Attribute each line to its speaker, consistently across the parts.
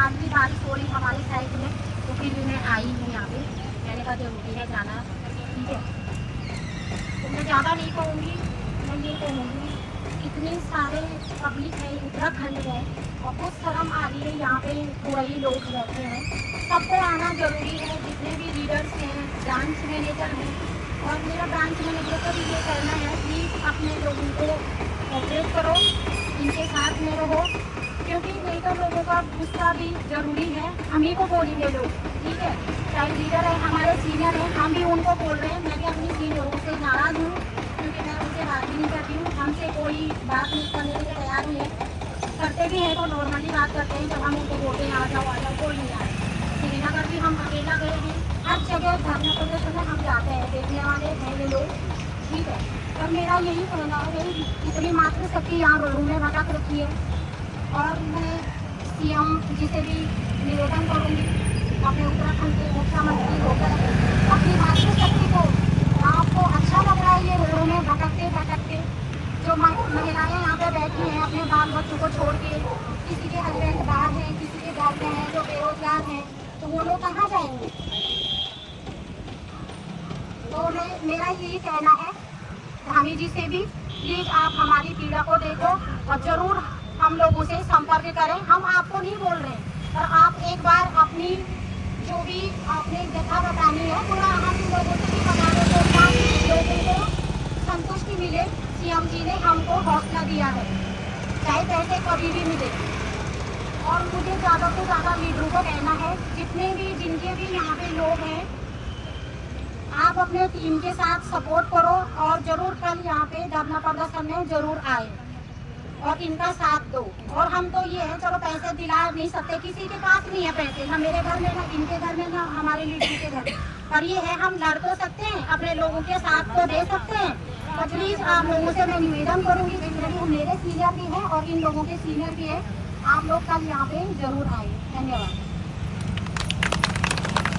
Speaker 1: हल्की बारिश हो रही हमारे साइड में, तो फिर भी मैं आई हूँ यहाँ पे। मैंने कहा जरूरी है जाना, ठीक है। तो मैं ज़्यादा नहीं कहूँगी, मैं ये कहूँगी इतने सारे पब्लिक है, उत्तराखंड है, और बहुत शर्म आ रही है। यहाँ पे वही लोग रहते हैं, सबको आना जरूरी है, जितने भी लीडर्स हैं, ब्रांच मैनेजर हैं। और मेरा ब्रांच मैनेजर को भी ये कहना है, प्लीज़ अपने लोगों को कोऑपरेट करो, इनके साथ में रहो, क्योंकि नहीं तो लोगों का गुस्सा भी जरूरी है। हम ही को बोलेंगे लोग, ठीक है। चाहे लीडर है, हमारे सीनियर हैं, हम भी उनको बोल रहे हैं। मैं भी अपनी सीनियरों से नाराज़ हूँ, क्योंकि मैं उनसे बात भी नहीं करती हूँ, हमसे कोई बात नहीं करने के लिए तैयार नहीं है। करते भी हैं तो नॉर्मली बात करते हैं, जब हम उनको बोलते हैं आ जाओ, कोई नहीं आ रहा। श्रीनगर भी हम अकेला गए हैं, हर जगह धरना प्रदर्शन में हम जाते हैं, देखने वाले हैं ये लोग, ठीक है। और मेरा यही कहना है, इतनी मातृशक्ति यहाँ रोडों में भटक रखी है। और मैं सीएम जी से भी निवेदन करूँगी, अपने उत्तराखंड के मुख्यमंत्री होकर अपनी मातृशक्ति को, आपको अच्छा लग रहा है ये रोडों में भटकते भटकते, जो महिलाएं यहाँ पे बैठी हैं अपने बाल बच्चों को छोड़ के, किसी के हस्बैंड बाहर हैं, किसी के घर में हैं, जो बेरोजगार हैं, तो वो लोग कहाँ जाएंगे। तो मेरा यही कहना है धामी जी से भी, प्लीज आप हमारी पीड़ा को देखो और जरूर हम लोगों से संपर्क करें। हम आपको नहीं बोल रहे, पर आप एक बार अपनी जो भी आपने व्यथा बतानी है, पूरा हम लोगों से भी बता रहे, तो लोगों को संतुष्टि मिले। सीएम जी ने हमको हौसला दिया है, चाहे पैसे कभी भी मिले। और मुझे ज़्यादा से ज़्यादा लीडरों को कहना है, जितने भी जिनके भी यहाँ पे लोग हैं, आप अपने टीम के साथ सपोर्ट करो और जरूर कल यहाँ पे धरना प्रदर्शन में जरूर आए और इनका साथ दो। और हम तो ये है, चलो पैसे दिला नहीं सकते, किसी के पास नहीं है पैसे, ना मेरे घर में, ना इनके घर में, ना हमारे लीडर के घर में, पर ये है हम लड़ तो सकते हैं, अपने लोगों के साथ तो दे सकते हैं। तो प्लीज आप लोगों से मैं निवेदन करूँगी, जितने मेरे सीनियर भी हैं और इन लोगों के सीनियर भी है, आप लोग कल यहाँ पे जरूर आए। धन्यवाद।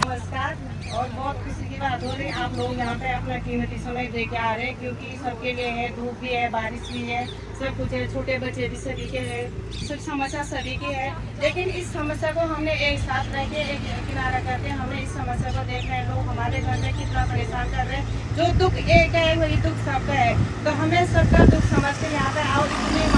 Speaker 2: नमस्कार। और बहुत खुशी की बात हो रही है, आप लोग यहाँ पे अपना कीमती समय दे के आ रहे हैं, क्योंकि सबके लिए है, धूप भी है, बारिश भी है, सब कुछ है, छोटे बच्चे भी सभी के है, सब समस्या सभी की है। लेकिन इस समस्या को हमने एक साथ रह के एक किनारा करके हमने इस समस्या को देख रहे हैं, लोग हमारे घर में कितना परेशान कर रहे हैं। जो दुख एक है वही दुख सबका है, तो हमें सबका दुख समझ के यहाँ पे आओ। इतनी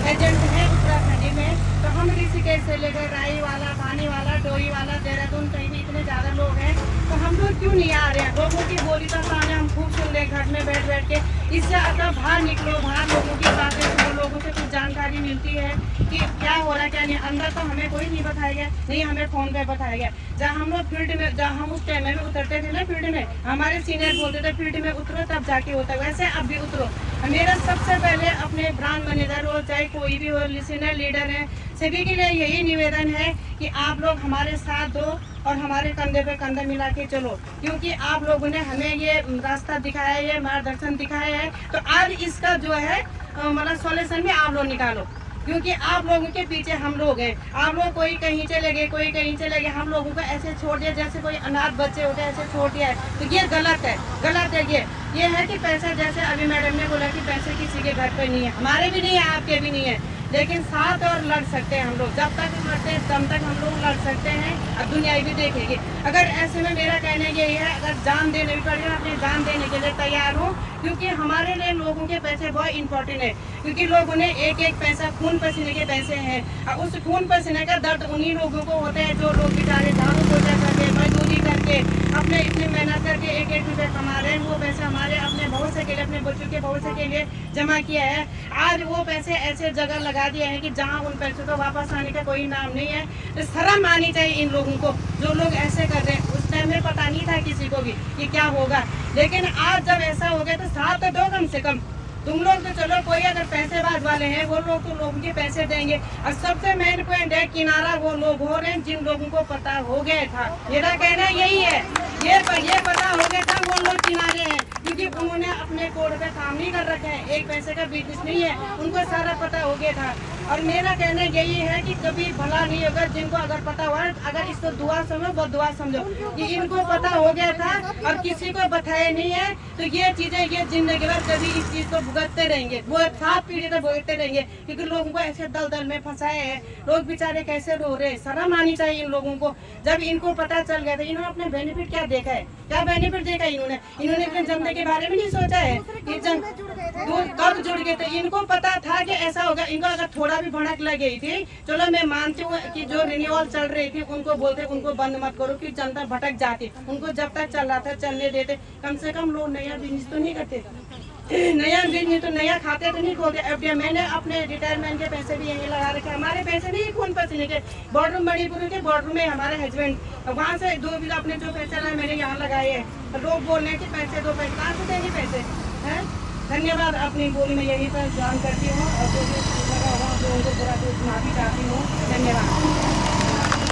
Speaker 2: एजेंट है उत्तराखंड में, तो हम ऋषिकेश से लेकर राई वाला, पानी वाला, डोई वाला, देहरादून, कहीं भी इतने ज़्यादा लोग हैं, तो हम लोग क्यों नहीं आ रहे हैं। लोगों की बोली का सामने हम खूब सुन रहे घर में बैठ बैठ के, इससे अगर बाहर निकलो, बाहर लोगों की बातें सुनो, लोगों से कुछ जानकारी मिलती है कि क्या हो रहा है क्या नहीं। अंदर तो हमें कोई नहीं बताएगा, नहीं हमें फ़ोन पे बताएगा। जहाँ हम लोग फील्ड में, जहाँ हम उस टाइम में उतरते थे ना फील्ड में, हमारे सीनियर बोलते थे फील्ड में उतरो तब जाके होता है, वैसे अब भी उतरो। मेरा सबसे पहले अपने ब्रांच मैनेजर हो, चाहे कोई भी हो, सीनियर लीडर है, सभी के लिए यही निवेदन है कि आप लोग हमारे साथ दो और हमारे कंधे पे कंधा मिला के चलो, क्योंकि आप लोगों ने हमें ये रास्ता दिखाया है, ये मार्गदर्शन दिखाया है, तो आज इसका जो है मतलब सॉल्यूशन भी आप लोग निकालो, क्योंकि आप लोगों के पीछे हम लोग हैं। आप लोग कोई कहीं चले गए, कोई कहीं चले गए, हम लोगों को ऐसे छोड़ दिया जैसे कोई अनाथ बच्चे होते हैं, ऐसे छोड़ दिया है, तो ये गलत है, गलत है। ये है कि पैसा, जैसे अभी मैडम ने बोला कि पैसे किसी के घर पर नहीं है, हमारे भी नहीं है, आपके भी नहीं है, लेकिन साथ और लड़ सकते हैं हम लोग। जब तक लड़ते हैं तब तक हम लोग लड़ सकते हैं, अब दुनिया भी देखेगी। अगर ऐसे में मेरा कहना यही है, अगर जान देने भी पड़ेगा, अपनी जान देने के लिए तैयार हूँ, क्योंकि हमारे लिए लोगों के पैसे बहुत इंपॉर्टेंट है, क्योंकि लोगों ने एक एक पैसा खून पसीने के पैसे हैं, और उस खून पसीने का दर्द उन्हीं लोगों को होता है जो लोग बेचारे झाड़ू पोछा करके, मजदूरी करके, अपने इतनी मेहनत करके एक एक रुपये कमा रहे हैं। वो पैसे हमारे अपने भविष्य के लिए, अपने बच्चों के भविष्य के लिए जमा किया है। आज वो पैसे ऐसे जगह लगा दिए हैं कि जहाँ उन पैसों को वापस आने का कोई नाम नहीं है। तो शर्म आनी चाहिए इन लोगों को, जो लोग ऐसे कर रहे हैं। उस टाइम में पता नहीं था किसी को भी कि क्या होगा, लेकिन आज जब ऐसा हो गया तो साथ तो दो कम से कम। तुम लोग तो चलो, कोई अगर पैसेबाज वाले हैं वो लोग तो लोगों के पैसे देंगे, और सबसे मेन पॉइंट है किनारा वो लोग हो रहे हैं जिन लोगों को पता हो गया था। मेरा कहना यही है, ये पता हो गया था वो लोग किनारे हैं, क्योंकि उन्होंने अपने कोड पे काम नहीं कर रखा है, एक पैसे का बिजनेस नहीं है, उनको सारा पता हो गया था। और मेरा कहना यही है कि कभी भला नहीं होगा, जिनको अगर पता हुआ, अगर इसको दुआ समझो वो दुआ समझो कि इनको पता हो गया था और किसी को बताया नहीं है, तो ये चीजें ये जिंदगी भर कभी इस चीज को भुगतते रहेंगे, वो 7 पीढ़ी तक भुगतते रहेंगे, क्योंकि लोगों को ऐसे दलदल में फंसाए हैं। लोग बेचारे कैसे रो रहे हैं, शर्म आनी चाहिए इन लोगों को। जब इनको पता चल गया था, इन्होंने अपने बेनिफिट क्या देखा है, क्या बेनिफिट देखा इन्होंने अपने जनता के बारे में नहीं सोचा है कि कब जुड़ गए थे। इनको पता था कि ऐसा होगा, इनको अगर थोड़ा भी भड़क लग गई थी, चलो मैं मानती हूँ कि जो रिन्यूअल चल रही थी उनको बोलते उनको बंद मत करो कि जनता भटक जाती, उनको जब तक चल रहा था चलने देते, कम से कम लोग नया बिजनेस तो नहीं करते, नया बिजनेस तो नया खाते तो नहीं खोलते। अब मैंने अपने रिटायरमेंट के पैसे भी यहीं लगा रखे, हमारे पैसे नहीं खून पसीने के, बॉर्डर मणिपुर के बॉर्डर में हमारे हस्बैंड वहाँ से 2 बीघा अपने जो पैसे लाए मैंने यहाँ लगाए हैं। लोग बोल रहे हैं कि पैसे दो, पैसे कहाँ से देंगे पैसे हैं। धन्यवाद, अपनी बोली में यही पर जान करती हूँ और जो भी लगा हुआ तो उनको पूरा माफी चाहती हूँ। धन्यवाद।